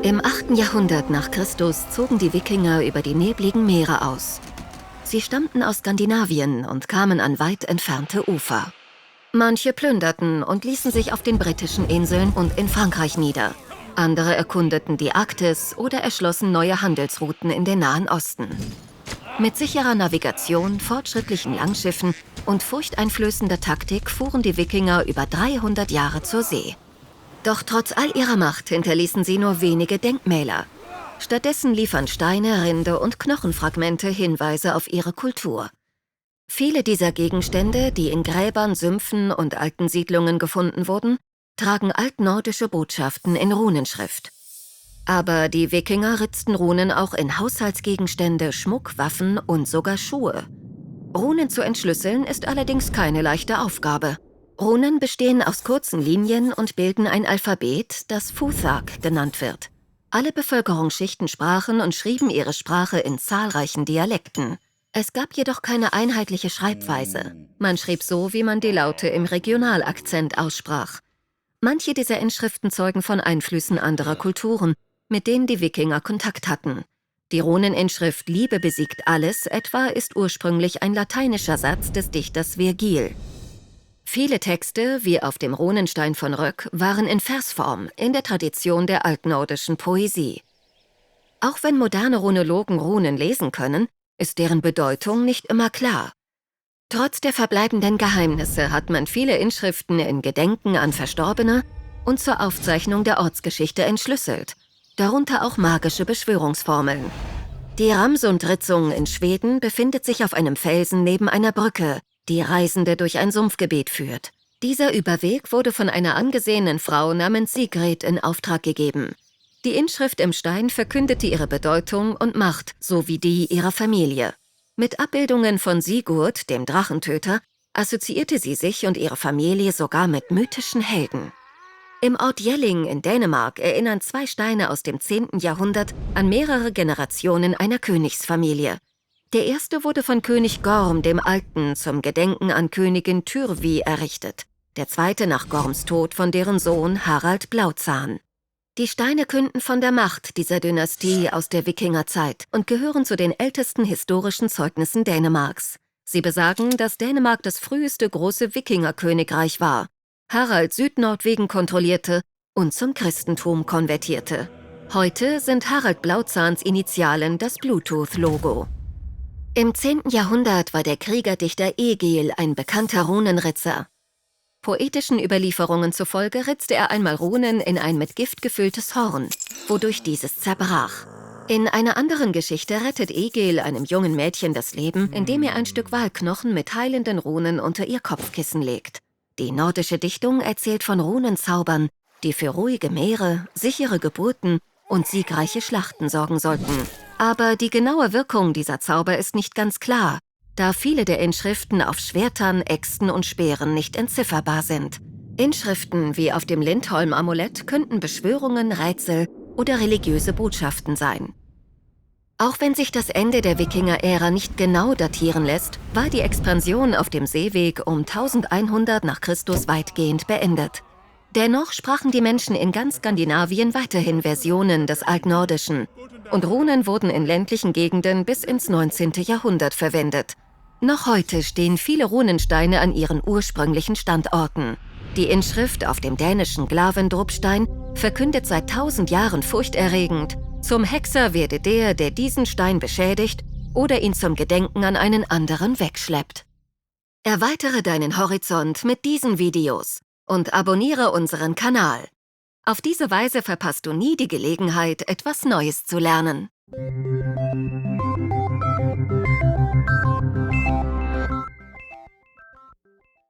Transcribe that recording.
Im 8. Jahrhundert nach Christus zogen die Wikinger über die nebligen Meere aus. Sie stammten aus Skandinavien und kamen an weit entfernte Ufer. Manche plünderten und ließen sich auf den britischen Inseln und in Frankreich nieder. Andere erkundeten die Arktis oder erschlossen neue Handelsrouten in den Nahen Osten. Mit sicherer Navigation, fortschrittlichen Langschiffen und furchteinflößender Taktik fuhren die Wikinger über 300 Jahre zur See. Doch trotz all ihrer Macht hinterließen sie nur wenige Denkmäler. Stattdessen liefern Steine, Rinde und Knochenfragmente Hinweise auf ihre Kultur. Viele dieser Gegenstände, die in Gräbern, Sümpfen und alten Siedlungen gefunden wurden, tragen altnordische Botschaften in Runenschrift. Aber die Wikinger ritzten Runen auch in Haushaltsgegenstände, Schmuck, Waffen und sogar Schuhe. Runen zu entschlüsseln ist allerdings keine leichte Aufgabe. Runen bestehen aus kurzen Linien und bilden ein Alphabet, das Futhark genannt wird. Alle Bevölkerungsschichten sprachen und schrieben ihre Sprache in zahlreichen Dialekten. Es gab jedoch keine einheitliche Schreibweise. Man schrieb so, wie man die Laute im Regionalakzent aussprach. Manche dieser Inschriften zeugen von Einflüssen anderer Kulturen, mit denen die Wikinger Kontakt hatten. Die Runeninschrift Liebe besiegt alles etwa ist ursprünglich ein lateinischer Satz des Dichters Virgil. Viele Texte, wie auf dem Runenstein von Røk, waren in Versform, in der Tradition der altnordischen Poesie. Auch wenn moderne Runologen Runen lesen können, ist deren Bedeutung nicht immer klar. Trotz der verbleibenden Geheimnisse hat man viele Inschriften in Gedenken an Verstorbene und zur Aufzeichnung der Ortsgeschichte entschlüsselt, darunter auch magische Beschwörungsformeln. Die Ramsund-Ritzung in Schweden befindet sich auf einem Felsen neben einer Brücke, die Reisende durch ein Sumpfgebiet führt. Dieser Überweg wurde von einer angesehenen Frau namens Sigrid in Auftrag gegeben. Die Inschrift im Stein verkündete ihre Bedeutung und Macht sowie die ihrer Familie. Mit Abbildungen von Sigurd, dem Drachentöter, assoziierte sie sich und ihre Familie sogar mit mythischen Helden. Im Ort Jelling in Dänemark erinnern 2 Steine aus dem 10. Jahrhundert an mehrere Generationen einer Königsfamilie. Der erste wurde von König Gorm dem Alten zum Gedenken an Königin Tyrvi errichtet, der zweite nach Gorms Tod von deren Sohn Harald Blauzahn. Die Steine künden von der Macht dieser Dynastie aus der Wikingerzeit und gehören zu den ältesten historischen Zeugnissen Dänemarks. Sie besagen, dass Dänemark das früheste große Wikingerkönigreich war, Harald Südnorwegen kontrollierte und zum Christentum konvertierte. Heute sind Harald Blauzahns Initialen das Bluetooth-Logo. Im 10. Jahrhundert war der Kriegerdichter Egil ein bekannter Runenritzer. Poetischen Überlieferungen zufolge ritzte er einmal Runen in ein mit Gift gefülltes Horn, wodurch dieses zerbrach. In einer anderen Geschichte rettet Egil einem jungen Mädchen das Leben, indem er ein Stück Walknochen mit heilenden Runen unter ihr Kopfkissen legt. Die nordische Dichtung erzählt von Runenzaubern, die für ruhige Meere, sichere Geburten und siegreiche Schlachten sorgen sollten. Aber die genaue Wirkung dieser Zauber ist nicht ganz klar, da viele der Inschriften auf Schwertern, Äxten und Speeren nicht entzifferbar sind. Inschriften wie auf dem Lindholm-Amulett könnten Beschwörungen, Rätsel oder religiöse Botschaften sein. Auch wenn sich das Ende der Wikinger-Ära nicht genau datieren lässt, war die Expansion auf dem Seeweg um 1100 nach Christus weitgehend beendet. Dennoch sprachen die Menschen in ganz Skandinavien weiterhin Versionen des Altnordischen und Runen wurden in ländlichen Gegenden bis ins 19. Jahrhundert verwendet. Noch heute stehen viele Runensteine an ihren ursprünglichen Standorten. Die Inschrift auf dem dänischen Glavendrupstein verkündet seit 1000 Jahren furchterregend: Zum Hexer werde der, der diesen Stein beschädigt oder ihn zum Gedenken an einen anderen wegschleppt. Erweitere deinen Horizont mit diesen Videos und abonniere unseren Kanal. Auf diese Weise verpasst du nie die Gelegenheit, etwas Neues zu lernen.